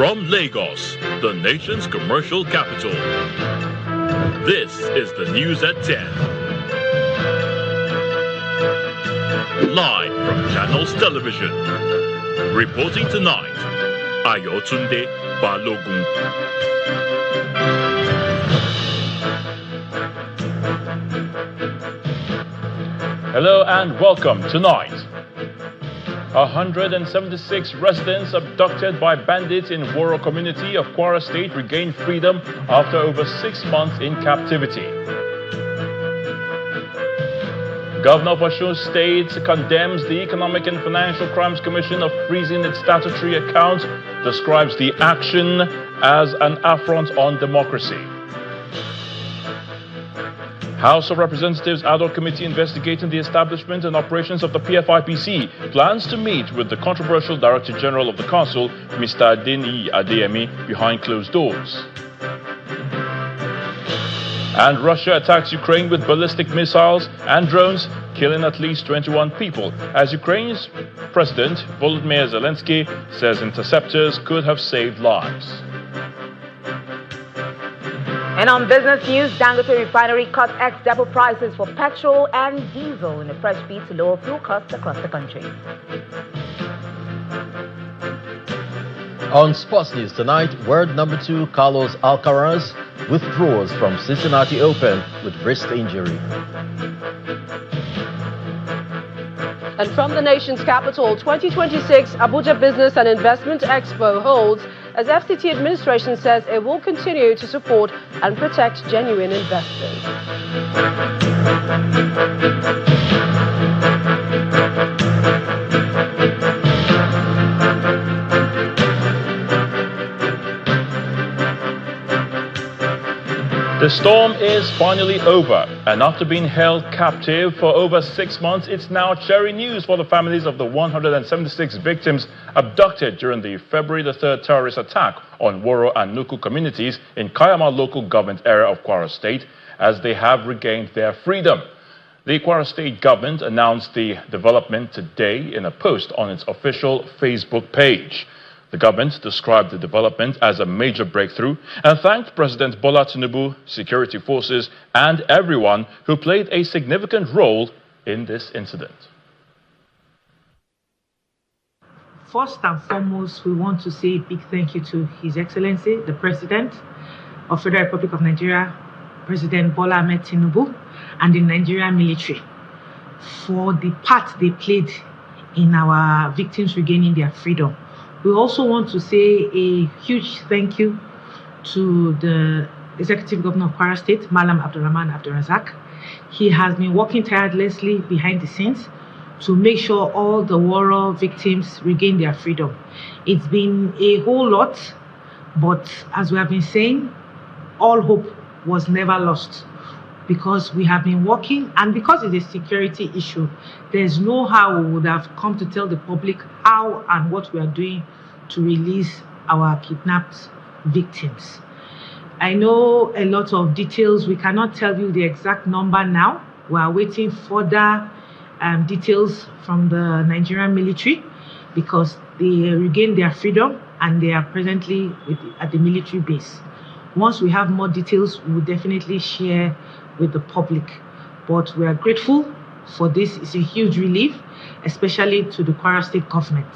From Lagos, the nation's commercial capital, this is the news at 10. Live from Channels Television. Reporting tonight, Ayotunde Balogun. Hello and welcome tonight. 176 residents abducted by bandits in Woro community of Kwara State regained freedom after over 6 months in captivity. Governor of Osun State condemns the Economic and Financial Crimes Commission of freezing its statutory account, describes the action as an affront on democracy. House of Representatives Ad hoc Committee investigating the establishment and operations of the PFIPC plans to meet with the controversial Director General of the Council, Mr. Adeniyi Adeyemi, behind closed doors. And Russia attacks Ukraine with ballistic missiles and drones, killing at least 21 people, as Ukraine's President Volodymyr Zelensky says interceptors could have saved lives. And on business news, Dangote Refinery cut ex-depot prices for petrol and diesel in a fresh bid to lower fuel costs across the country. On sports news tonight, world number 2 Carlos Alcaraz withdraws from Cincinnati Open with wrist injury. And from the nation's capital, 2026 Abuja Business and Investment Expo holds as FCT administration says it will continue to support and protect genuine investors. The storm is finally over, and after being held captive for over 6 months, it's now cherry news for the families of the 176 victims abducted during the February the 3rd terrorist attack on Woro and Nuku communities in Kayama local government area of Kwara State, as they have regained their freedom. The Kwara State government announced the development today in a post on its official Facebook page. The government described the development as a major breakthrough and thanked President Bola Tinubu, security forces, and everyone who played a significant role in this incident. First and foremost, we want to say a big thank you to His Excellency, the President of Federal Republic of Nigeria, President Bola Ahmed Tinubu, and the Nigerian military for the part they played in our victims regaining their freedom. We also want to say a huge thank you to the Executive Governor of Kwara State, Malam Abdulrahman Abdulrazak. He has been working tirelessly behind the scenes to make sure all the Woro victims regain their freedom. It's been a whole lot, but as we have been saying, all hope was never lost, because we have been working, and because it's a security issue, there's no how we would have come to tell the public how and what we are doing to release our kidnapped victims. I know a lot of details. We cannot tell you the exact number now. We are waiting further details from the Nigerian military, because they regained their freedom and they are presently at the military base. Once we have more details, we will definitely share with the public. But we are grateful for this. It's a huge relief, especially to the Kwara State government.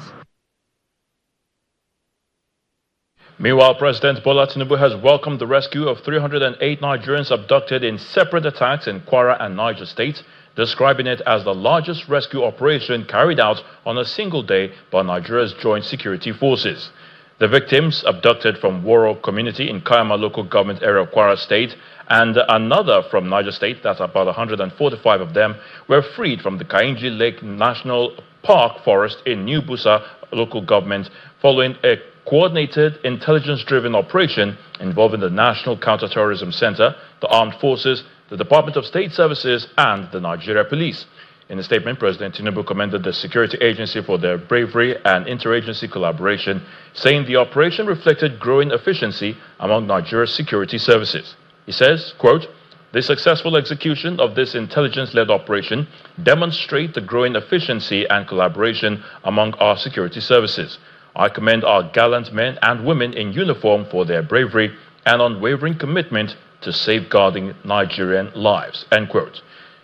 Meanwhile, President Bola Tinubu has welcomed the rescue of 308 Nigerians abducted in separate attacks in Kwara and Niger states, describing it as the largest rescue operation carried out on a single day by Nigeria's joint security forces. The victims, abducted from Woro community in Kayama local government area of Kwara State, and another from Niger State, that's about 145 of them, were freed from the Kainji Lake National Park forest in New Busa local government following a coordinated intelligence-driven operation involving the National Counter-Terrorism Center, the Armed Forces, the Department of State Services, and the Nigeria Police. In a statement, President Tinubu commended the security agency for their bravery and interagency collaboration, saying the operation reflected growing efficiency among Nigeria's security services. He says, quote, "The successful execution of this intelligence-led operation demonstrates the growing efficiency and collaboration among our security services. I commend our gallant men and women in uniform for their bravery and unwavering commitment to safeguarding Nigerian lives." End quote.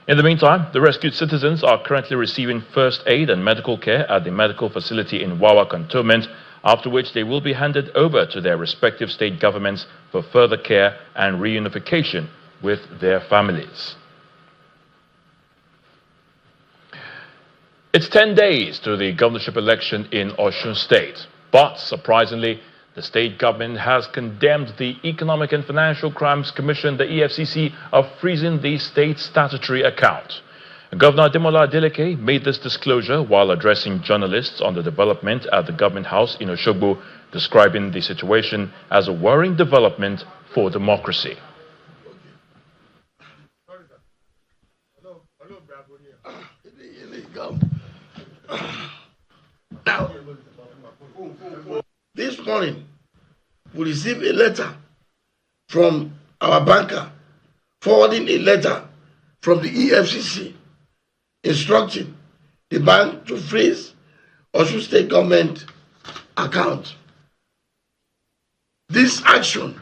In the meantime, the rescued citizens are currently receiving first aid and medical care at the medical facility in Wawa Cantonment, after which they will be handed over to their respective state governments for further care and reunification with their families. It's 10 days to the governorship election in Osun State, but surprisingly, the state government has condemned the Economic and Financial Crimes Commission, the EFCC, of freezing the state's statutory account. Governor Ademola Adeleke made this disclosure while addressing journalists on the development at the government house in Osogbo, describing the situation as a worrying development for democracy. Now, this morning, we received a letter from our banker forwarding a letter from the EFCC instructing the bank to freeze Osun State government account. This action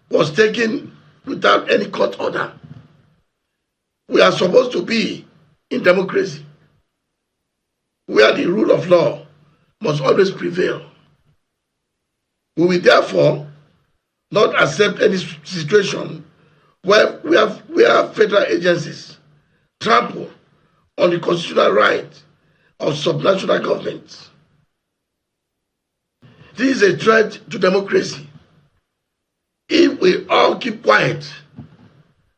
was taken without any court order. We are supposed to be in democracy, where the rule of law must always prevail. We will therefore not accept any situation where we have federal agencies trample on the constitutional right of subnational governments. This is a threat to democracy. If we all keep quiet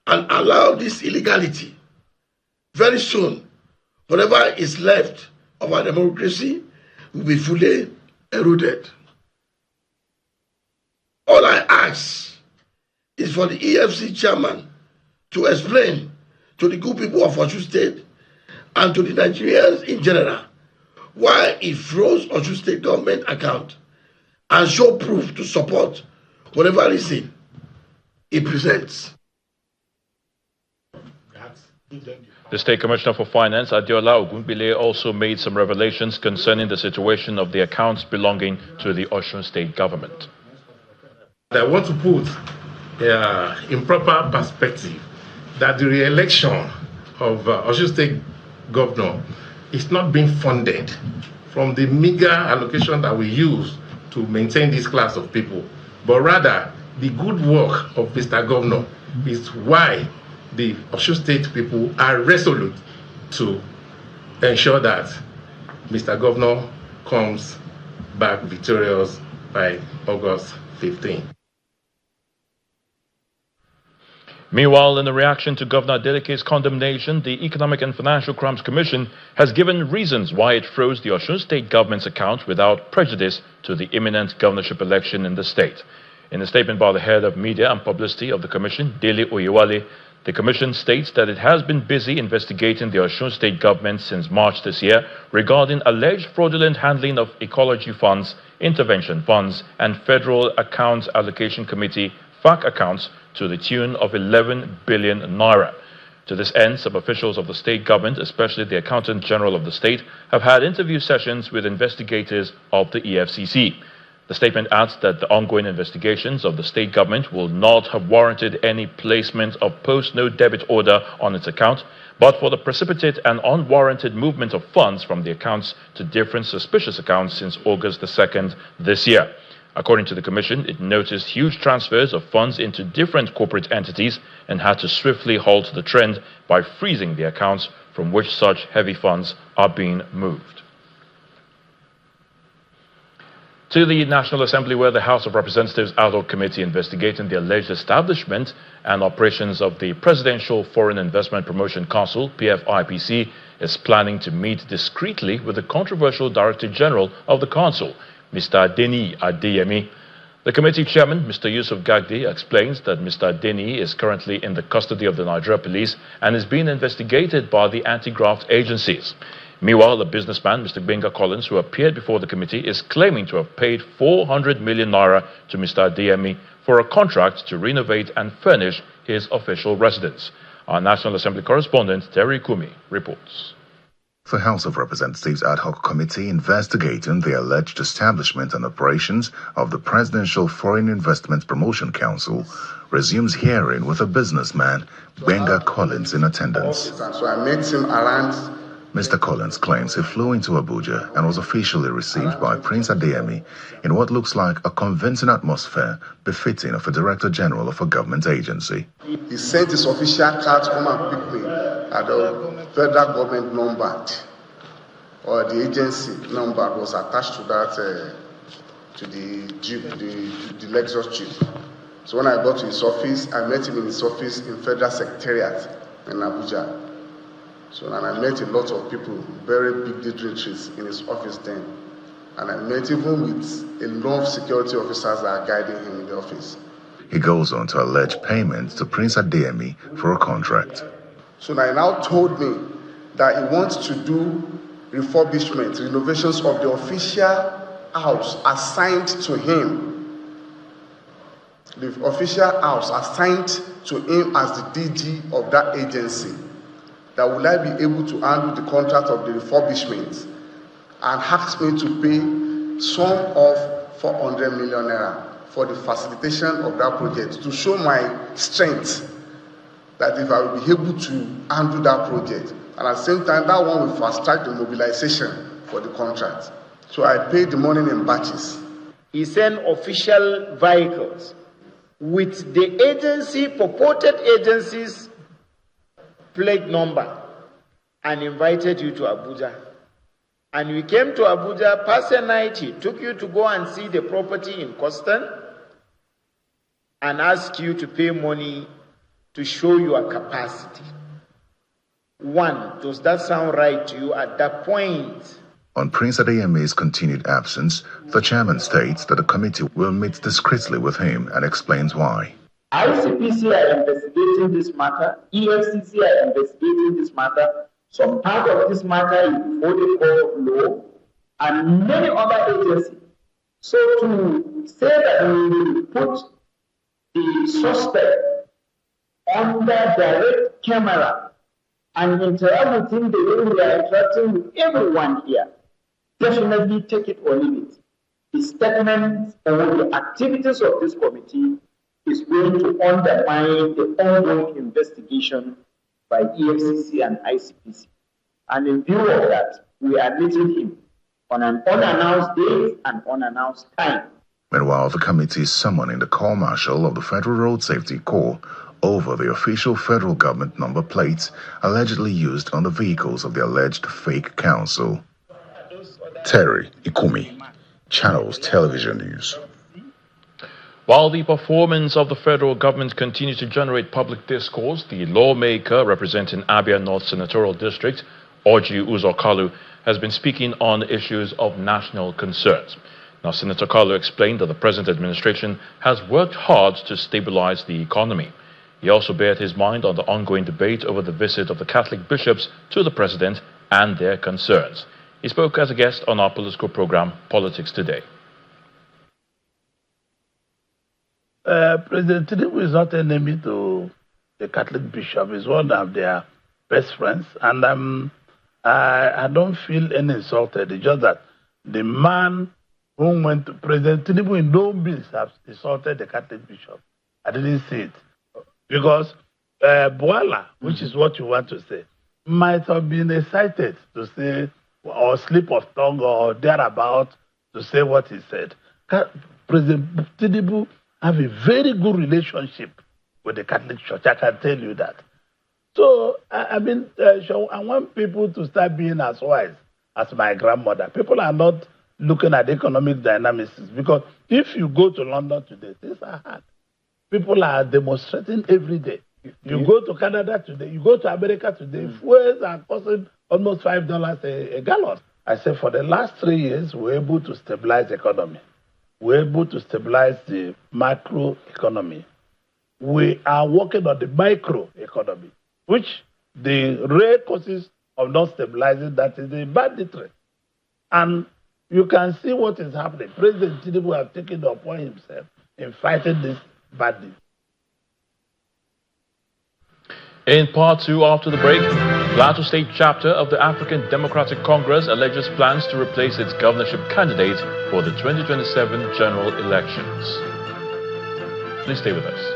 and allow this illegality, very soon, whatever is left of our democracy will be fully eroded. All I ask is for the EFCC chairman to explain to the good people of Osun State and to the Nigerians in general why he froze Osun State government account and show proof to support whatever reason he presents. The State Commissioner for Finance, Adeola Ogunbile, also made some revelations concerning the situation of the accounts belonging to the Osun State government. I want to put in proper perspective that the re-election of Osun State governor is not being funded from the meager allocation that we use to maintain this class of people, but rather the good work of Mr. Governor is why the Osun State people are resolute to ensure that Mr. Governor comes back victorious by August 15. Meanwhile, in a reaction to Governor Adeleke's condemnation, the Economic and Financial Crimes Commission has given reasons why it froze the Osun State government's account without prejudice to the imminent governorship election in the state. In a statement by the head of media and publicity of the commission, Dele Oyewale, the commission states that it has been busy investigating the Osun State government since March this year regarding alleged fraudulent handling of ecology funds, intervention funds, and Federal Accounts Allocation Committee FAC accounts to the tune of 11 billion naira. To this end, some officials of the state government, especially the Accountant General of the state, have had interview sessions with investigators of the EFCC. The statement adds that the ongoing investigations of the state government will not have warranted any placement of post-no debit order on its account, but for the precipitate and unwarranted movement of funds from the accounts to different suspicious accounts since August the 2nd this year. According to the commission, it noticed huge transfers of funds into different corporate entities and had to swiftly halt the trend by freezing the accounts from which such heavy funds are being moved. To the National Assembly, where the House of Representatives Ad hoc Committee investigating the alleged establishment and operations of the Presidential Foreign Investment Promotion Council, PFIPC, is planning to meet discreetly with the controversial Director General of the Council, Mr. Adeni Adeyemi. The committee chairman, Mr. Yusuf Gagdi, explains that Mr. Adeni is currently in the custody of the Nigeria Police and is being investigated by the anti-graft agencies. Meanwhile, the businessman, Mr. Benga Collins, who appeared before the committee, is claiming to have paid 400 million naira to Mr. Adeyemi for a contract to renovate and furnish his official residence. Our National Assembly correspondent, Terry Kumi, reports. The House of Representatives Ad Hoc Committee investigating the alleged establishment and operations of the Presidential Foreign Investment Promotion Council resumes hearing with a businessman, Benga Collins, in attendance. So I met him around. Mr. Collins claims he flew into Abuja and was officially received by Prince Adeyemi in what looks like a convincing atmosphere befitting of a Director General of a government agency. He sent his official card to come and pick me at the federal government number, or the agency number was attached to that, to the jeep, the Lexus jeep. So when I got to his office, I met him in his office in Federal Secretariat in Abuja. So and I met a lot of people, very big dignitaries in his office then. And I met even with a lot of security officers that are guiding him in the office. He goes on to allege payment to Prince Adeyemi for a contract. So he now told me that he wants to do refurbishment, renovations of the official house assigned to him. The official house assigned to him as the DG of that agency. That will I be able to handle the contract of the refurbishment, and asked me to pay sum of 400 million naira for the facilitation of that project, to show my strength, that if I will be able to handle that project, and at the same time that one will fast track the mobilization for the contract. So I paid the money in batches. He sent official vehicles with the agency, purported agency's plate number, and invited you to Abuja. And we came to Abuja, past the night, he took you to go and see the property in Coston and asked you to pay money to show your capacity. One, does that sound right to you at that point? On Prince Adeyemi's continued absence, the chairman states that the committee will meet discreetly with him and explains why. ICPC are investigating this matter, EFCC are investigating this matter, some part of this matter is before the court of law, and many other agencies. So to say that we will put the suspect under direct camera and interact with him the way we are interacting with everyone here, definitely take it or leave it. The statement or the activities of this committee is going to undermine the ongoing investigation by EFCC and ICPC. And in view of that, we are meeting him on an unannounced date and unannounced time. Meanwhile, the committee is summoning the Corps Marshal of the Federal Road Safety Corps over the official federal government number plates allegedly used on the vehicles of the alleged fake council. Terry Ikumi, Channels Television News. While the performance of the federal government continues to generate public discourse, the lawmaker representing Abia North Senatorial District, Orji Kalu, has been speaking on issues of national concerns. Now, Senator Kalu explained that the present administration has worked hard to stabilize the economy. He also bared his mind on the ongoing debate over the visit of the Catholic bishops to the president and their concerns. He spoke as a guest on our political program, Politics Today. President Tinubu is not an enemy to the Catholic bishop. He's one of their best friends. And I don't feel any insulted. It's just that the man who went to President Tinubu in no means has insulted the Catholic bishop. I didn't see it. Because Boala, which is what you want to say, might have been excited to say, or slip of tongue or thereabout to say what he said. President Tinubu have a very good relationship with the Catholic Church. I can tell you that. So, I want people to start being as wise as my grandmother. People are not looking at economic dynamics, because if you go to London today, things are hard. People are demonstrating every day. You go to Canada today, you go to America today, fuels are costing almost $5 a gallon. I say for the last 3 years, we're able to stabilize the economy. We're able to stabilize the macro economy. We are working on the micro economy, which the real causes of not stabilizing that is the banditry. And you can see what is happening. President Tinubu has taken it upon himself in fighting this bandit. In part 2 after the break, Plateau State chapter of the African Democratic Congress alleges plans to replace its governorship candidate for the 2027 general elections. Please stay with us.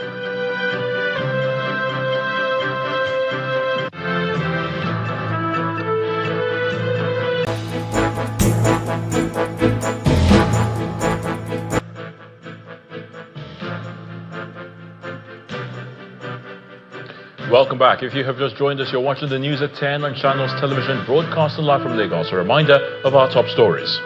Welcome back. If you have just joined us, you're watching the news at 10 on Channels Television, broadcasting live from Lagos. A reminder of our top stories.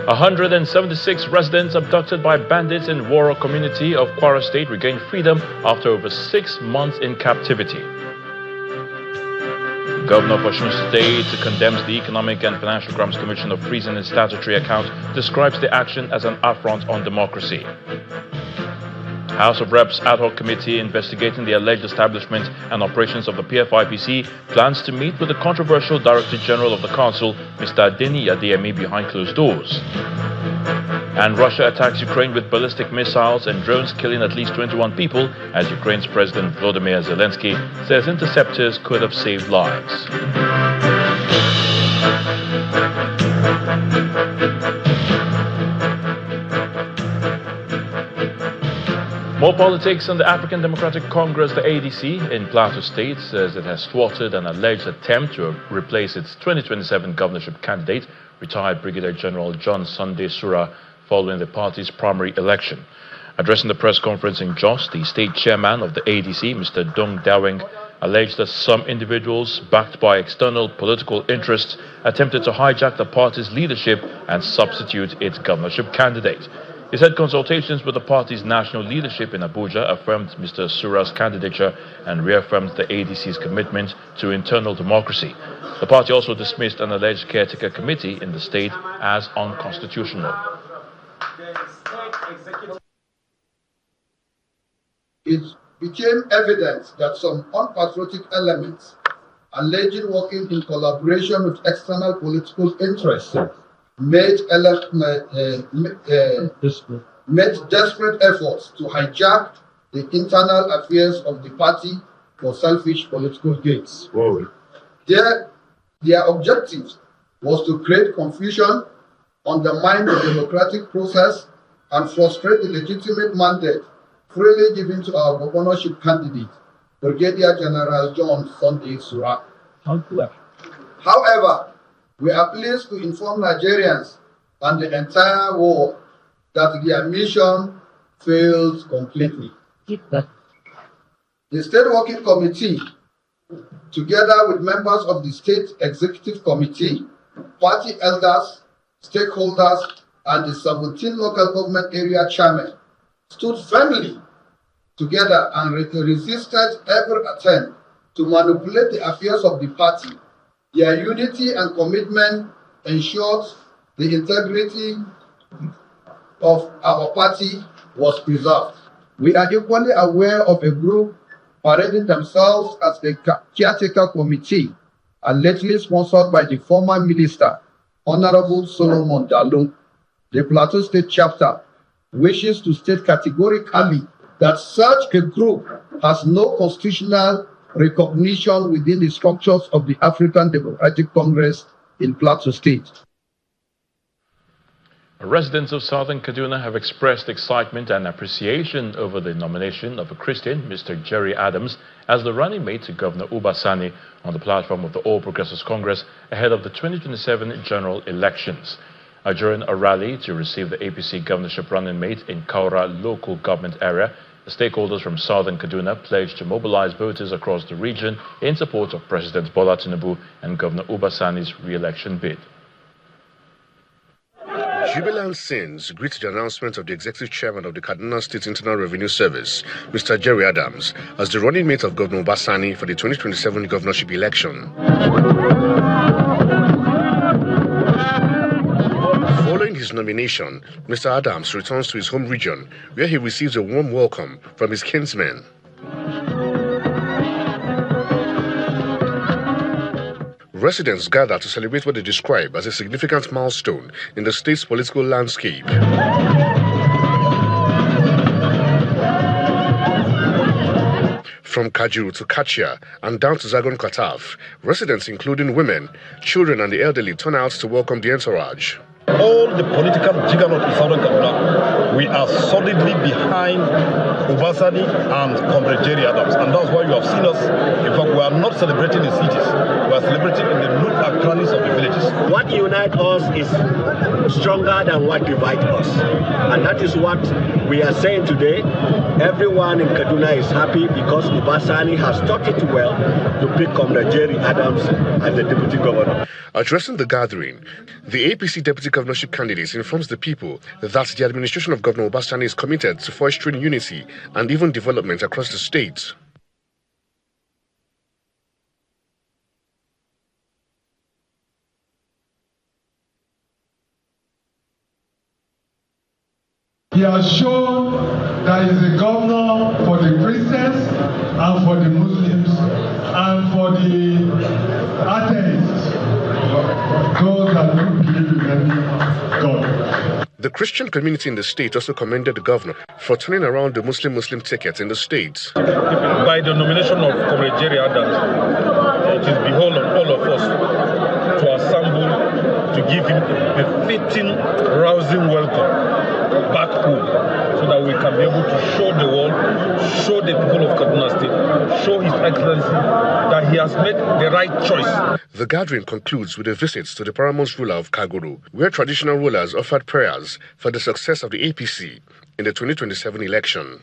176 residents abducted by bandits in Woro community of Kwara State regained freedom after over 6 months in captivity. Governor of Osun State condemns the Economic and Financial Crimes Commission of freezing its statutory account, describes the action as an affront on democracy. House of Reps ad hoc committee investigating the alleged establishment and operations of the PFIPC plans to meet with the controversial Director General of the Council, Mr. Adeni Adeyemi, behind closed doors. And Russia attacks Ukraine with ballistic missiles and drones, killing at least 21 people, as Ukraine's President Volodymyr Zelensky says interceptors could have saved lives. More politics on the African Democratic Congress. The ADC in Plateau State says it has thwarted an alleged attempt to replace its 2027 governorship candidate, retired Brigadier General John Sunday Sura, following the party's primary election. Addressing the press conference in Jos, the state chairman of the ADC, Mr. Dong Dawing, alleged that some individuals, backed by external political interests, attempted to hijack the party's leadership and substitute its governorship candidate. He said consultations with the party's national leadership in Abuja affirmed Mr. Sura's candidature and reaffirmed the ADC's commitment to internal democracy. The party also dismissed an alleged caretaker committee in the state as unconstitutional. It became evident that some unpatriotic elements, alleged working in collaboration with external political interests, made desperate efforts to hijack the internal affairs of the party for selfish political gains. Their objective was to create confusion, undermine the democratic process, and frustrate the legitimate mandate freely given to our governorship candidate, Brigadier General John Sunday Sura. However, we are pleased to inform Nigerians and the entire world that their mission failed completely. The State Working Committee, together with members of the State Executive Committee, party elders, stakeholders, and the 17 local government area chairmen, stood firmly together and resisted every attempt to manipulate the affairs of the party. Their unity and commitment ensured the integrity of our party was preserved. We are equally aware of a group parading themselves as the caretaker committee, allegedly sponsored by the former minister, Honorable Solomon Dalung. The Plateau State chapter wishes to state categorically that such a group has no constitutional recognition within the structures of the African Democratic Congress in Plateau State. Residents of southern Kaduna have expressed excitement and appreciation over the nomination of a Christian, Mr. Jerry Adams, as the running mate to Governor Uba Sani on the platform of the All Progressives Congress ahead of the 2027 general elections. During a rally to receive the APC governorship running mate in Kaura local government area, the stakeholders from southern Kaduna pledged to mobilize voters across the region in support of President Bola Tinubu and Governor Uba Sani's re-election bid. Jubilant scenes greet the announcement of the executive chairman of the Kaduna State Internal Revenue Service, Mr. Jerry Adams, as the running mate of Governor Uba Sani for the 2027 governorship election. Following his nomination, Mr. Adams returns to his home region, where he receives a warm welcome from his kinsmen. Residents gather to celebrate what they describe as a significant milestone in the state's political landscape. From Kajuru to Kachia and down to Zagon Kataf, residents including women, children and the elderly turn out to welcome the entourage. All the political juggernaut in Southern Kaduna, we are solidly behind Obasani and Comrade Jerry Adams. And that's why you have seen us. In fact, we are not celebrating in cities. We are celebrating in the nook and crannies of the villages. What unites us is stronger than what divides us. And that is what we are saying today. Everyone in Kaduna is happy because Obasani has taught it well to pick Comrade Jerry Adams as the deputy governor. Addressing the gathering, the APC deputy governorship candidate informs the people that the administration of Governor Obasani is committed to fostering unity and even development across the state. He has shown that he is a governor for the Christians and for the Muslims and for the atheists, those that don't believe in any God. The Christian community in the state also commended the governor for turning around the Muslim ticket in the state. By the nomination of Comrade Jerry Adams, it is beholden on all of us to assemble to give him a fitting, rousing welcome back home, so that we can be able to show the world, show the people of Kaduna State, show His Excellency that he has made the right choice. The gathering concludes with a visit to the paramount ruler of Kaguru, where traditional rulers offered prayers for the success of the APC in the 2027 election.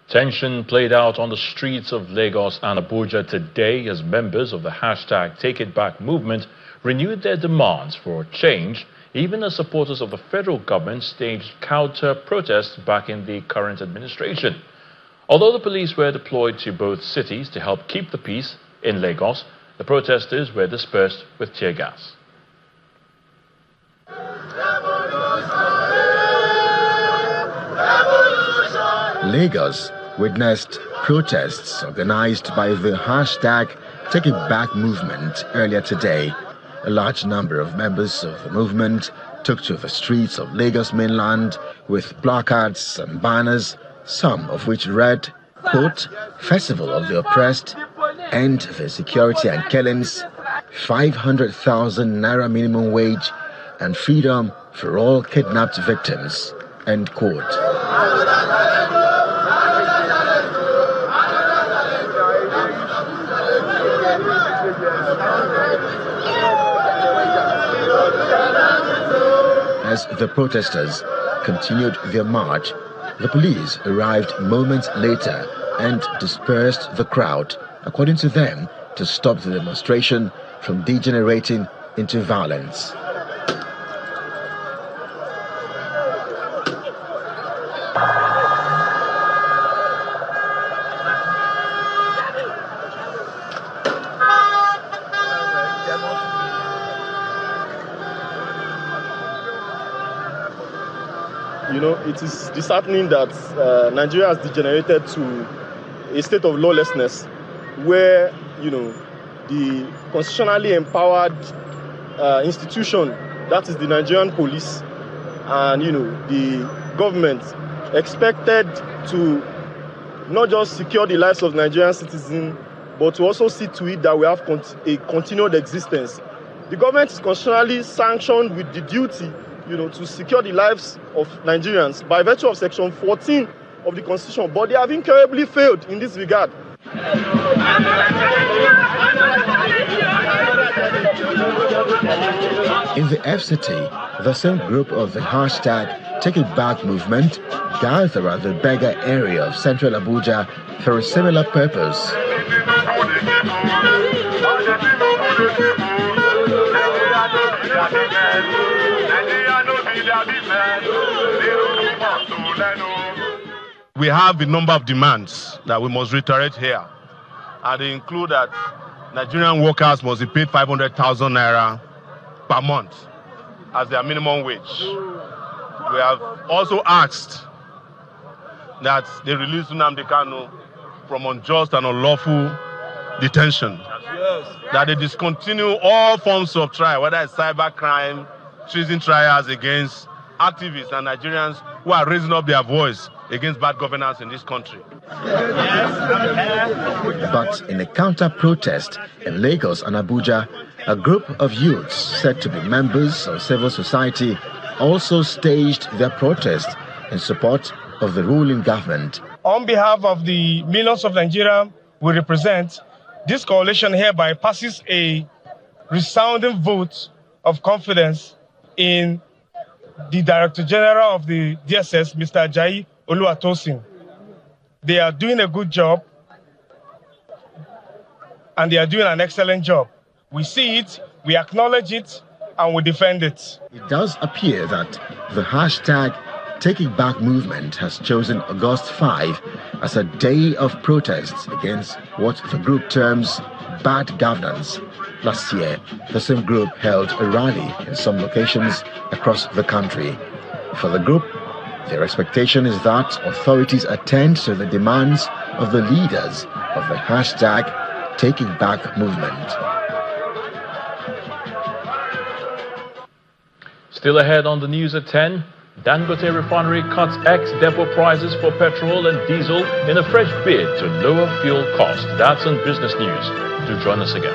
Tension played out on the streets of Lagos and Abuja today as members of the hashtag Take It Back movement renewed their demands for change, even as supporters of the federal government staged counter-protests back in the current administration. Although the police were deployed to both cities to help keep the peace in Lagos, the protesters were dispersed with tear gas. Lagos witnessed protests organized by the hashtag Take It Back movement earlier today. A large number of members of the movement took to the streets of Lagos mainland with placards and banners, some of which read, quote, "Festival of the Oppressed, End the Security and Killings, 500,000 naira minimum wage, and freedom for all kidnapped victims," end quote. As the protesters continued their march, the police arrived moments later and dispersed the crowd, according to them, to stop the demonstration from degenerating into violence. You know, it is disheartening that Nigeria has degenerated to a state of lawlessness where, you know, the constitutionally empowered institution, that is the Nigerian police, and, you know, the government expected to not just secure the lives of Nigerian citizens, but to also see to it that we have a continued existence. The government is constitutionally sanctioned with the duty, you know, to secure the lives of Nigerians by virtue of Section 14 of the Constitution, but they have incurably failed in this regard. In the FCT, the same group of the hashtag Take It Back movement gathered at the Bega area of central Abuja for a similar purpose. We have a number of demands that we must reiterate here, and they include that Nigerian workers must be paid 500,000 naira per month as their minimum wage. We have also asked that they release Nnamdi Kanu from unjust and unlawful detention, that they discontinue all forms of trial, whether it's cyber crime, treason trials against activists and Nigerians who are raising up their voice against bad governance in this country. But in a counter-protest in Lagos and Abuja, a group of youths said to be members of civil society also staged their protest in support of the ruling government. On behalf of the millions of Nigerians we represent, this coalition hereby passes a resounding vote of confidence in the Director General of the DSS, Mr. Ajayi Oluwatosin. They are doing a good job, and they are doing an excellent job. We see it, we acknowledge it, and we defend it. It does appear that the hashtag Taking Back movement has chosen August 5 as a day of protests against what the group terms bad governance. Last year, the same group held a rally in some locations across the country. For the group, their expectation is that authorities attend to the demands of the leaders of the hashtag Taking Back movement. Still ahead on the news at 10, Dangote Refinery cuts ex-depot prices for petrol and diesel in a fresh bid to lower fuel costs. That's on Business News. Do join us again.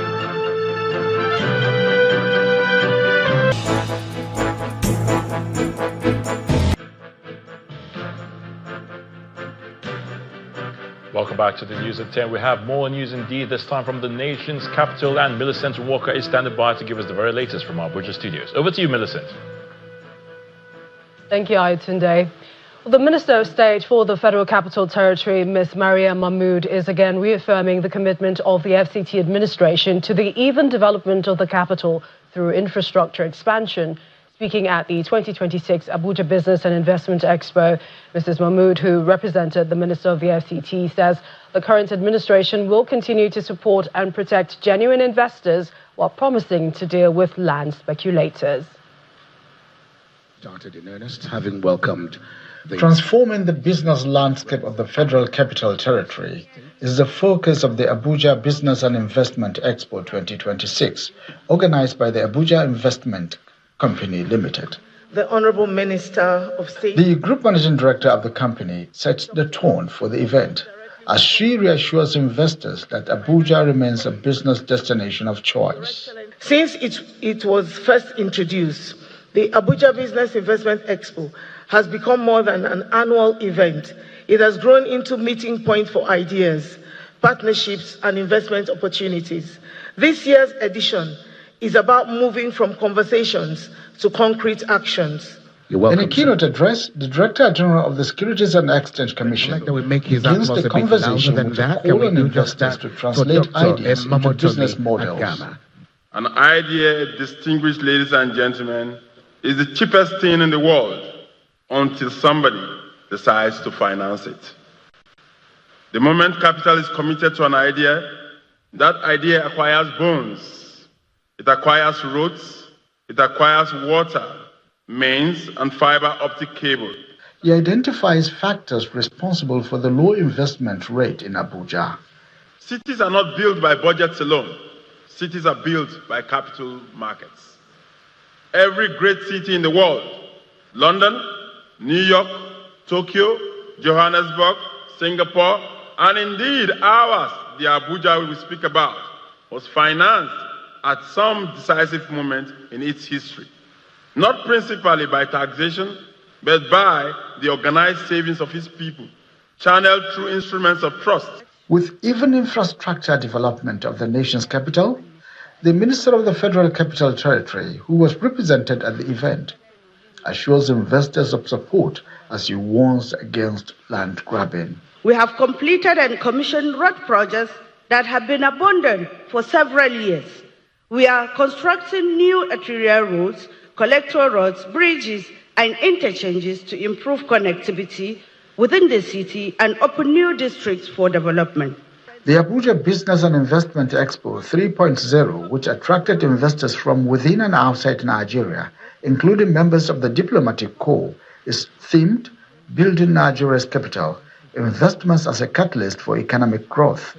Welcome back to the news at 10. We have more news indeed, this time from the nation's capital, and Millicent Walker is standing by to give us the very latest from our Abuja studios. Over to you, Millicent. Thank you, Ayotunde. Well, the Minister of State for the Federal Capital Territory, Ms. Maria Mahmood, is again reaffirming the commitment of the FCT administration to the even development of the capital through infrastructure expansion. Speaking at the 2026 Abuja Business and Investment Expo, Mrs. Mahmood, who represented the Minister of the FCT, says the current administration will continue to support and protect genuine investors while promising to deal with land speculators. Started in earnest, having welcomed transforming the business landscape of the Federal Capital Territory is the focus of the Abuja Business and Investment Expo 2026, organized by the Abuja Investment Company Limited. The Honorable Minister of State, the Group Managing Director of the company, sets the tone for the event as she reassures investors that Abuja remains a business destination of choice. Since it was first introduced, the Abuja Business Investment Expo has become more than an annual event. It has grown into meeting point for ideas, partnerships, and investment opportunities. This year's edition is about moving from conversations to concrete actions. In a keynote address, the Director General of the Securities and Exchange Commission begins the conversation with the call on investors to translate ideas into business models. An idea, distinguished ladies and gentlemen, is the cheapest thing in the world until somebody decides to finance it. The moment capital is committed to an idea, that idea acquires bones. It acquires roads, it acquires water, mains, and fiber optic cable. He identifies factors responsible for the low investment rate in Abuja. Cities are not built by budgets alone. Cities are built by capital markets. Every great city in the world, London, New York, Tokyo, Johannesburg, Singapore, and indeed ours, the Abuja we speak about, was financed at some decisive moment in its history. Not principally by taxation, but by the organized savings of its people, channeled through instruments of trust. With even infrastructure development of the nation's capital, the Minister of the Federal Capital Territory, who was represented at the event, assures investors of support as he warns against land grabbing. We have completed and commissioned road projects that have been abandoned for several years. We are constructing new arterial roads, collector roads, bridges, and interchanges to improve connectivity within the city and open new districts for development. The Abuja Business and Investment Expo 3.0, which attracted investors from within and outside Nigeria, including members of the diplomatic corps, is themed Building Nigeria's Capital, Investments as a Catalyst for Economic Growth.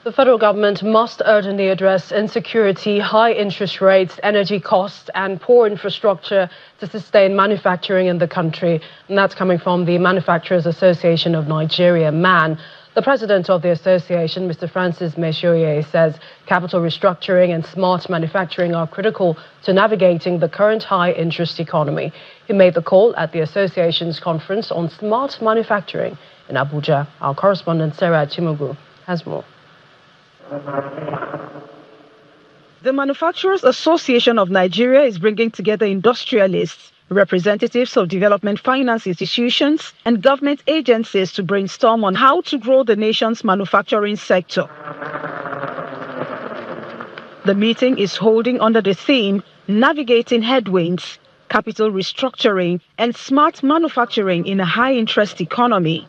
The federal government must urgently address insecurity, high interest rates, energy costs and poor infrastructure to sustain manufacturing in the country. And that's coming from the Manufacturers Association of Nigeria, MAN. The president of the association, Mr. Francis Meshoye, says capital restructuring and smart manufacturing are critical to navigating the current high-interest economy. He made the call at the association's conference on smart manufacturing in Abuja. Our correspondent, Sarah Chimugu, has more. The Manufacturers Association of Nigeria is bringing together industrialists, representatives of development finance institutions and government agencies to brainstorm on how to grow the nation's manufacturing sector. The meeting is holding under the theme Navigating Headwinds, Capital Restructuring and Smart Manufacturing in a High-Interest Economy.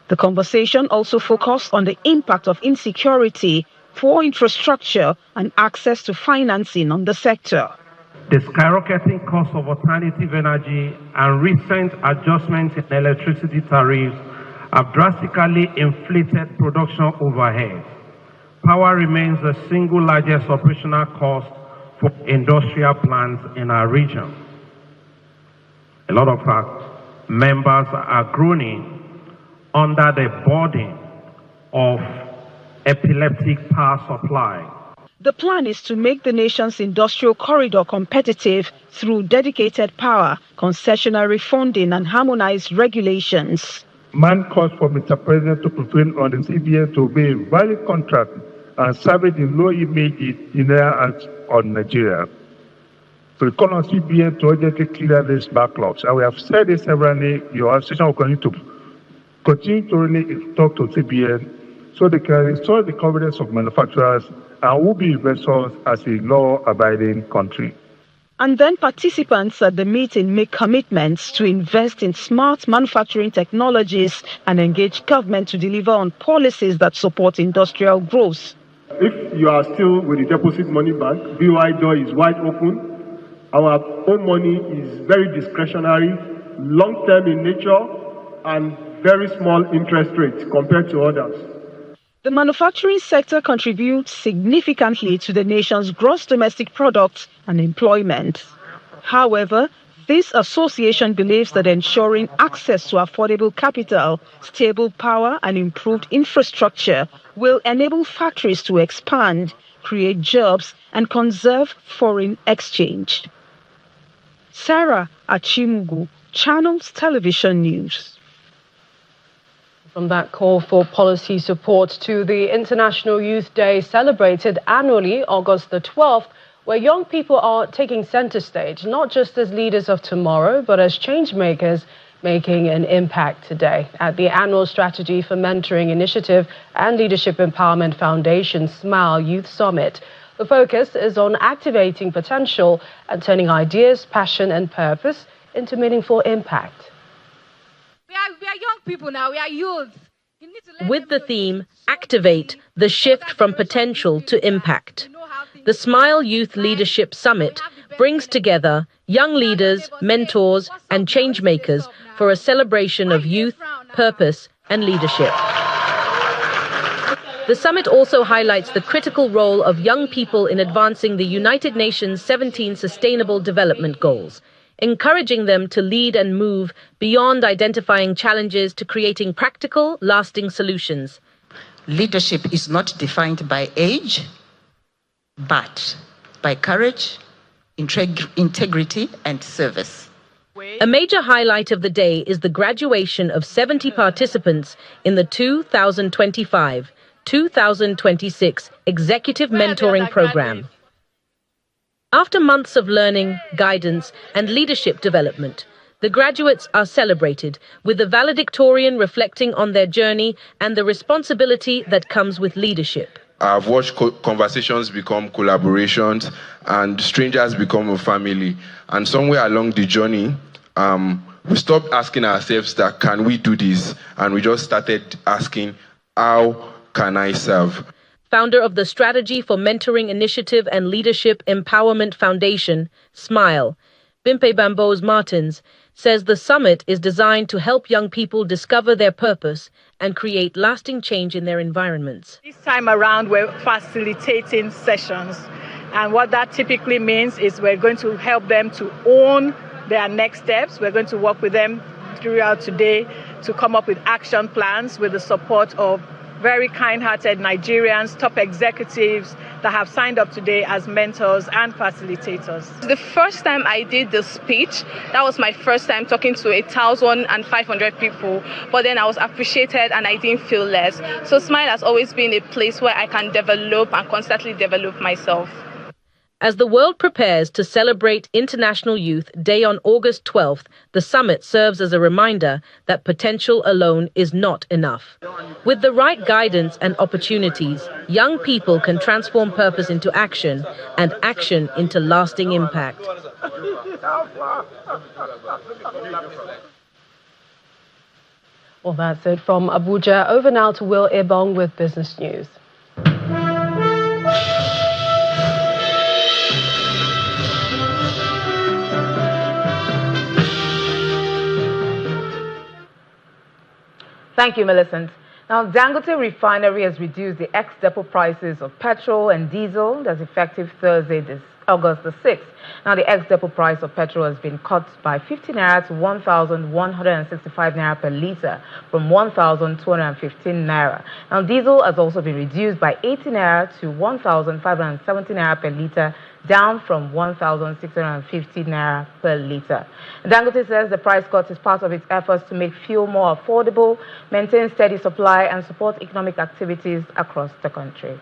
The conversation also focused on the impact of insecurity, poor infrastructure and access to financing on the sector. The skyrocketing cost of alternative energy and recent adjustments in electricity tariffs have drastically inflated production overhead. Power remains the single largest operational cost for industrial plants in our region. A lot of our members are groaning under the burden of epileptic power supply. The plan is to make the nation's industrial corridor competitive through dedicated power, concessionary funding and harmonized regulations. Man calls for Mr. President to prevail on the CBN to obey a valid contract and salvage the low image in on Nigeria. So we call on CBN to urgently clear these backlogs. And we have said this severally, your association will continue to really talk to CBN so they can restore the confidence of manufacturers and will be investors as a law-abiding country. And then participants at the meeting make commitments to invest in smart manufacturing technologies and engage government to deliver on policies that support industrial growth. If you are still with the deposit money bank, BOI door is wide open. Our own money is very discretionary, long-term in nature, and very small interest rate compared to others. The manufacturing sector contributes significantly to the nation's gross domestic product and employment. However, this association believes that ensuring access to affordable capital, stable power and improved infrastructure will enable factories to expand, create jobs and conserve foreign exchange. Sarah Achimugu, Channels Television News. From that call for policy support to the International Youth Day celebrated annually August the 12th, where young people are taking center stage, not just as leaders of tomorrow, but as change makers making an impact today. At the annual Strategy for Mentoring Initiative and Leadership Empowerment Foundation SMILE Youth Summit, the focus is on activating potential and turning ideas, passion and purpose into meaningful impact. We are young people now, we are youth. With the theme, Activate the Shift from Potential to Impact, the SMILE Youth Leadership Summit brings together young leaders, mentors and changemakers for a celebration of youth, purpose and leadership. The summit also highlights the critical role of young people in advancing the United Nations 17 Sustainable Development Goals, encouraging them to lead and move beyond identifying challenges to creating practical, lasting solutions. Leadership is not defined by age, but by courage, integrity, and service. A major highlight of the day is the graduation of 70 participants in the 2025-2026 Executive Mentoring Program. After months of learning, guidance, and leadership development, the graduates are celebrated with the valedictorian reflecting on their journey and the responsibility that comes with leadership. I've watched conversations become collaborations and strangers become a family. And somewhere along the journey, we stopped asking ourselves that, can we do this? And we just started asking, how can I serve? Founder of the Strategy for Mentoring Initiative and Leadership Empowerment Foundation, SMILE, Bimpe Bambos Martins, says the summit is designed to help young people discover their purpose and create lasting change in their environments. This time around, we're facilitating sessions. And what that typically means is we're going to help them to own their next steps. We're going to work with them throughout today to come up with action plans with the support of very kind-hearted Nigerians, top executives that have signed up today as mentors and facilitators. The first time I did the speech, that was my first time talking to 1,500 people, but then I was appreciated and I didn't feel less. So Smile has always been a place where I can develop and constantly develop myself. As the world prepares to celebrate International Youth Day on August 12th, the summit serves as a reminder that potential alone is not enough. With the right guidance and opportunities, young people can transform purpose into action and action into lasting impact. Well, that's it from Abuja. Over now to Will Ebong with business news. Thank you, Millicent. Now, Dangote Refinery has reduced the ex-depot prices of petrol and diesel. That's effective Thursday, August the 6th. Now, the ex-depot price of petrol has been cut by 50 naira to 1,165 naira per litre from 1,215 naira. Now, diesel has also been reduced by 80 naira to 1,570 naira per litre, down from 1,650 naira per litre. Dangote says the price cut is part of its efforts to make fuel more affordable, maintain steady supply, and support economic activities across the country.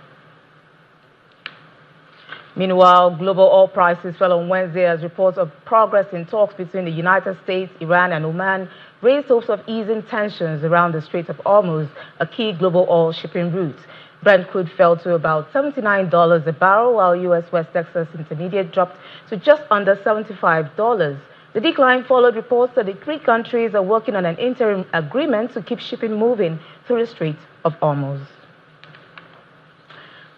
Meanwhile, global oil prices fell on Wednesday as reports of progress in talks between the United States, Iran, and Oman raised hopes of easing tensions around the Strait of Hormuz, a key global oil shipping route. Brent crude fell to about $79 a barrel, while U.S. West Texas Intermediate dropped to just under $75. The decline followed reports that the three countries are working on an interim agreement to keep shipping moving through the Strait of Hormuz.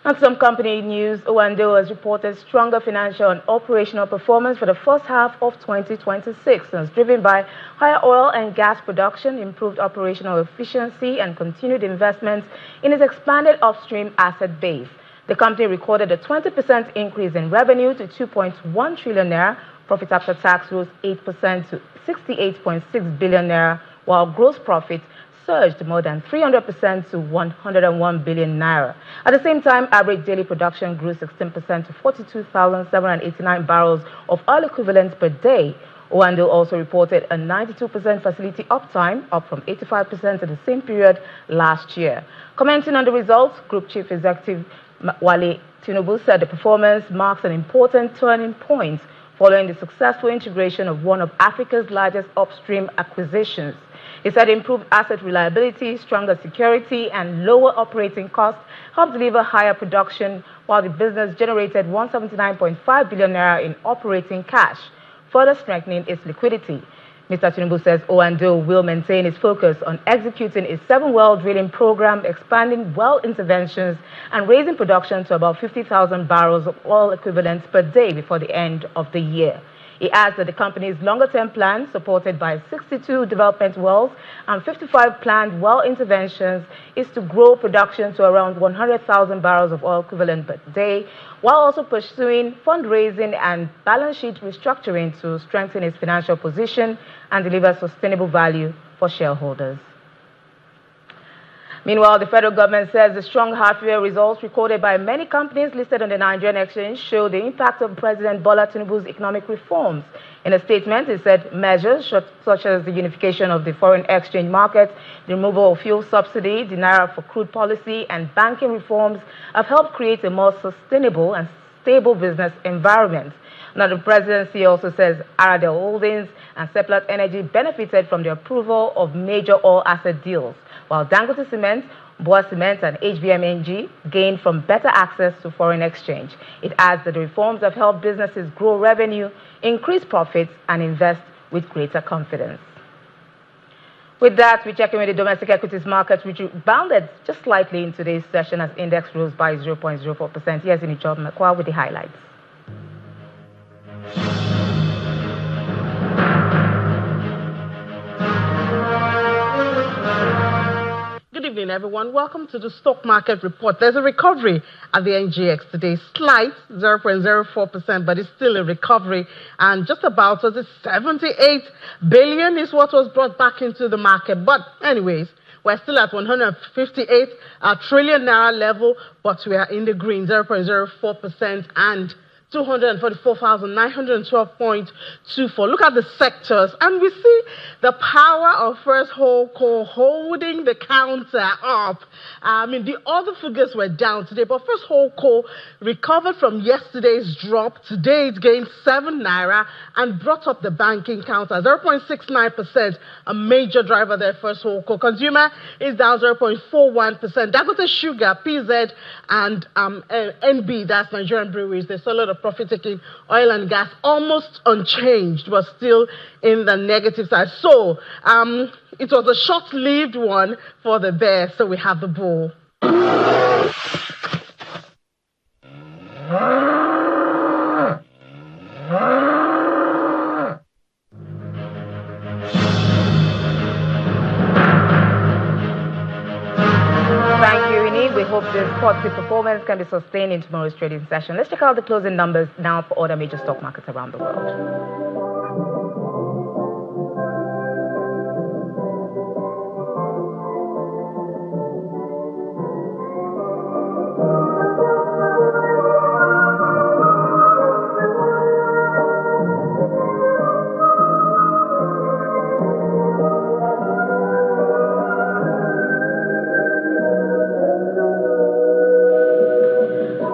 On some company news, Owando has reported stronger financial and operational performance for the first half of 2026, and is driven by higher oil and gas production, improved operational efficiency, and continued investments in its expanded upstream asset base. The company recorded a 20% increase in revenue to 2.1 trillion naira. Profit after tax rose 8% to 68.6 billion naira, while gross profit surged more than 300% to 101 billion naira. At the same time, average daily production grew 16% to 42,789 barrels of oil equivalent per day. Owando also reported a 92% facility uptime, up from 85% in the same period last year. Commenting on the results, Group Chief Executive Wale Tinubu said the performance marks an important turning point following the successful integration of one of Africa's largest upstream acquisitions. He said improved asset reliability, stronger security, and lower operating costs helped deliver higher production, while the business generated 179.5 billion naira in operating cash, further strengthening its liquidity. Mr. Tinubu says Owando will maintain its focus on executing its 7-well drilling program, expanding well interventions, and raising production to about 50,000 barrels of oil equivalent per day before the end of the year. He adds that the company's longer-term plan, supported by 62 development wells and 55 planned well interventions, is to grow production to around 100,000 barrels of oil equivalent per day, while also pursuing fundraising and balance sheet restructuring to strengthen its financial position and deliver sustainable value for shareholders. Meanwhile, the federal government says the strong half-year results recorded by many companies listed on the Nigerian exchange show the impact of President Bola Tinubu's economic reforms. In a statement, it said measures such as the unification of the foreign exchange market, the removal of fuel subsidy, the Naira for crude policy, and banking reforms have helped create a more sustainable and stable business environment. Now, the presidency also says Aradel Holdings and Seplat Energy benefited from the approval of major oil asset deals, while Dangote Cement, Boa Cement, and HBMNG gained from better access to foreign exchange. It adds that the reforms have helped businesses grow revenue, increase profits, and invest with greater confidence. With that, we check in with the domestic equities market, which rebounded just slightly in today's session as index rose by 0.04%. Here's Inijob Mekwa with the highlights. evening, everyone. Welcome to the stock market report. There's a recovery at the NGX today, slight 0.04%, but it's still a recovery. And just about 78 billion is what was brought back into the market. But anyways, we're still at 158 trillion naira level, but we are in the green, 0.04%, and 244,912.24. Look at the sectors, and we see the power of First Holdco holding the counter up. The other figures were down today, but First Holdco recovered from yesterday's drop. Today it gained 7 naira and brought up the banking counter 0.69%. A major driver there, First Holdco. Consumer is down 0.41%. Dangote Sugar, PZ, and NB, that's Nigerian Breweries, they saw a lot of profit-taking. Oil and gas almost unchanged, but still in the negative side. So it was a short-lived one for the bear. So we have the bull. Thank you, Winnie. We hope this positive performance can be sustained in tomorrow's trading session. Let's check out the closing numbers now for other major stock markets around the world.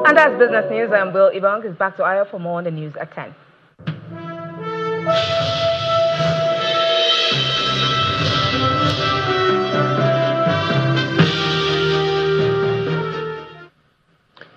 And that's business news. I'm Will Ibang. Is back to Ayo for more on the news at 10.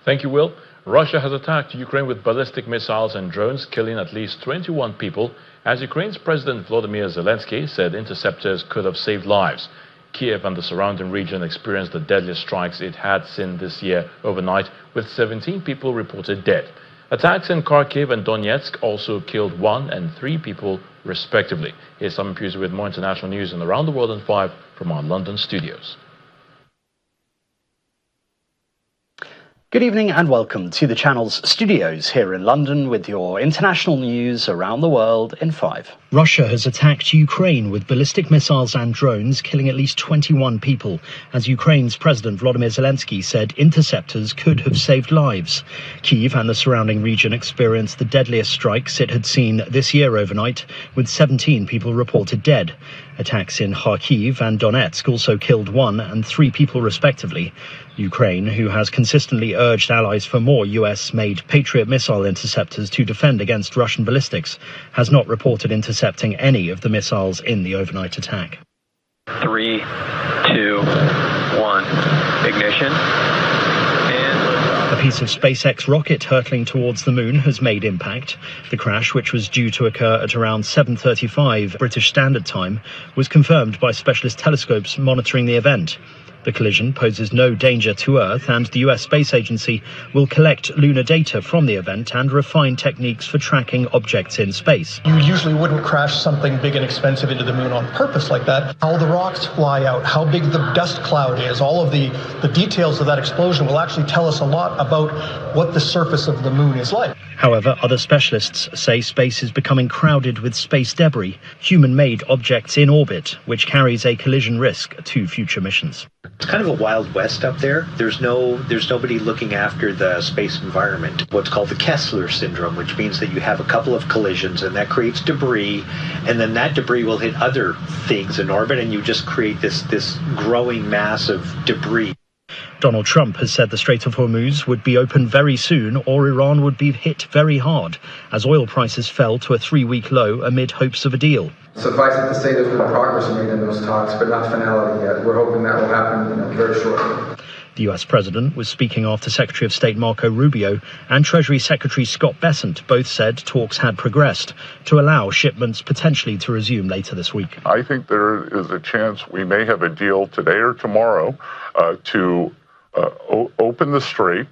Thank you, Will. Russia has attacked Ukraine with ballistic missiles and drones, killing at least 21 people, as Ukraine's President Volodymyr Zelensky said interceptors could have saved lives. Kiev and the surrounding region experienced the deadliest strikes it had seen this year overnight, with 17 people reported dead. Attacks in Kharkiv and Donetsk also killed 1 and 3 people, respectively. Here's Simon Pusey with more international news and around the world in 5 from our London studios. Good evening and welcome to the channel's studios here in London with your international news around the world in 5. Russia has attacked Ukraine with ballistic missiles and drones, killing at least 21 people, as Ukraine's President Volodymyr Zelensky said interceptors could have saved lives. Kyiv and the surrounding region experienced the deadliest strikes it had seen this year overnight, with 17 people reported dead. Attacks in Kharkiv and Donetsk also killed 1 and 3 people respectively. Ukraine, who has consistently urged allies for more US-made Patriot missile interceptors to defend against Russian ballistics, has not reported intercepting any of the missiles in the overnight attack. 3, 2, 1, ignition. A piece of SpaceX rocket hurtling towards the moon has made impact. The crash, which was due to occur at around 7:35 British Standard Time, was confirmed by specialist telescopes monitoring the event. The collision poses no danger to Earth, and the US Space Agency will collect lunar data from the event and refine techniques for tracking objects in space. You usually wouldn't crash something big and expensive into the moon on purpose like that. How the rocks fly out, how big the dust cloud is, all of the details of that explosion will actually tell us a lot about what the surface of the moon is like. However, other specialists say space is becoming crowded with space debris, human-made objects in orbit, which carries a collision risk to future missions. It's kind of a wild west up there. There's nobody looking after the space environment. What's called the Kessler syndrome, which means that you have a couple of collisions and that creates debris, and then that debris will hit other things in orbit, and you just create this growing mass of debris. Donald Trump has said the Strait of Hormuz would be open very soon, or Iran would be hit very hard, as oil prices fell to a 3-week low amid hopes of a deal. Suffice it to say there's been progress made in those talks, but not finality yet. We're hoping that will happen very shortly. The US president was speaking after Secretary of State Marco Rubio and Treasury Secretary Scott Bessent both said talks had progressed to allow shipments potentially to resume later this week. I think there is a chance we may have a deal today or tomorrow to open the strait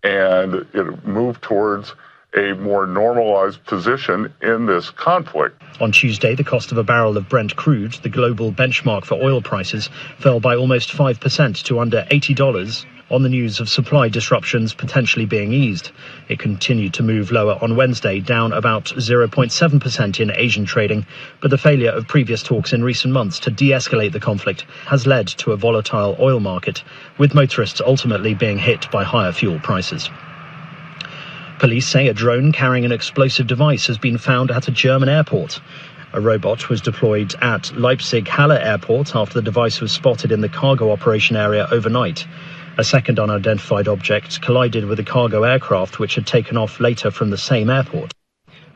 and move towards a more normalized position in this conflict. On Tuesday, the cost of a barrel of Brent crude, the global benchmark for oil prices, fell by almost 5% to under $80 on the news of supply disruptions potentially being eased. It continued to move lower on Wednesday, down about 0.7% in Asian trading, but the failure of previous talks in recent months to de-escalate the conflict has led to a volatile oil market, with motorists ultimately being hit by higher fuel prices. Police say a drone carrying an explosive device has been found at a German airport. A robot was deployed at Leipzig-Halle Airport after the device was spotted in the cargo operation area overnight. A second unidentified object collided with a cargo aircraft which had taken off later from the same airport.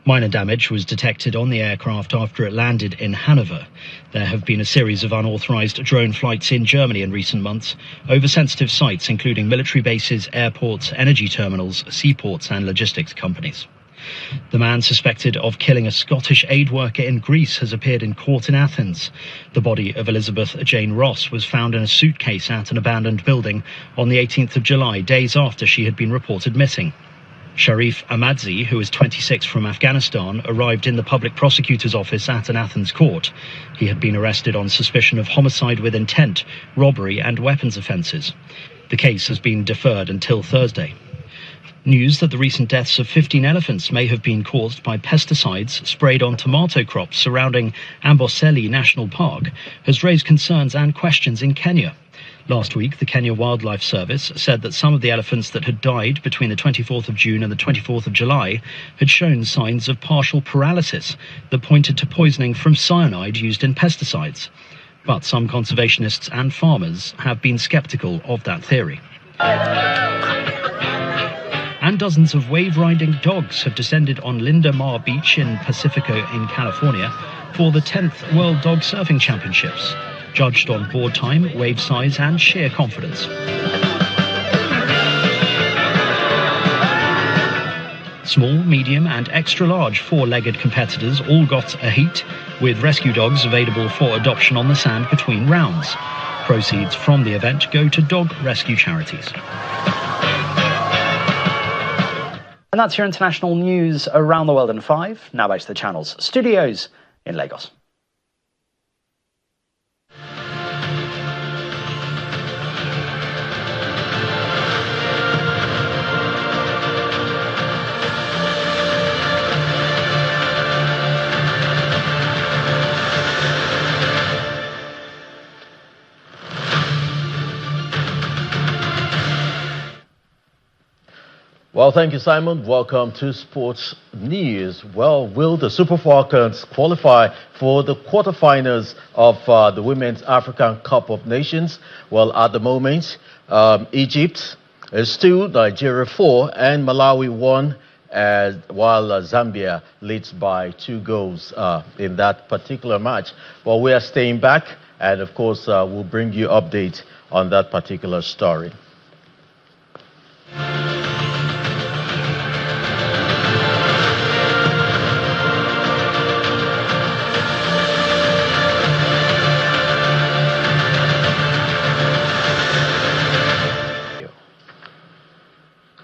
Minor damage was detected on the aircraft after it landed in Hanover. There have been a series of unauthorized drone flights in Germany in recent months over sensitive sites including military bases, airports, energy terminals, seaports and logistics companies. The man suspected of killing a Scottish aid worker in Greece has appeared in court in Athens. The body of Elizabeth Jane Ross was found in a suitcase at an abandoned building on the 18th of July, days after she had been reported missing. Sharif Ahmadzi, who is 26 from Afghanistan, arrived in the public prosecutor's office at an Athens court. He had been arrested on suspicion of homicide with intent, robbery and weapons offences. The case has been deferred until Thursday. News that the recent deaths of 15 elephants may have been caused by pesticides sprayed on tomato crops surrounding Amboseli National Park has raised concerns and questions in Kenya. Last week, the Kenya Wildlife Service said that some of the elephants that had died between the 24th of June and the 24th of July had shown signs of partial paralysis that pointed to poisoning from cyanide used in pesticides. But some conservationists and farmers have been sceptical of that theory. And dozens of wave-riding dogs have descended on Linda Mar Beach in Pacifico in California for the 10th World Dog Surfing Championships, judged on board time, wave size and sheer confidence. Small, medium and extra-large four-legged competitors all got a heat, with rescue dogs available for adoption on the sand between rounds. Proceeds from the event go to dog rescue charities. And that's your international news around the world in 5. Now back to the Channel's studios in Lagos. Well, thank you, Simon. Welcome to Sports News. Well, will the Super Falcons qualify for the quarterfinals of the Women's African Cup of Nations? Well, at the moment, Egypt is 2, Nigeria 4, and Malawi 1, while Zambia leads by 2 goals in that particular match. Well, we are staying back, and of course, we'll bring you updates on that particular story.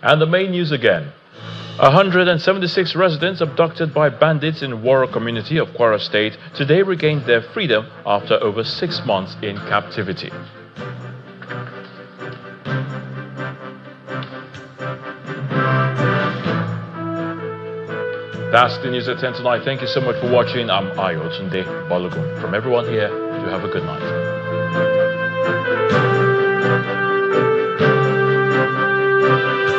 And the main news again. 176 residents abducted by bandits in Waro community of Kwara State today regained their freedom after over 6 months in captivity. That's the news at 10 tonight. Thank you so much for watching. I'm Ayotunde Balogun. From everyone here, you have a good night.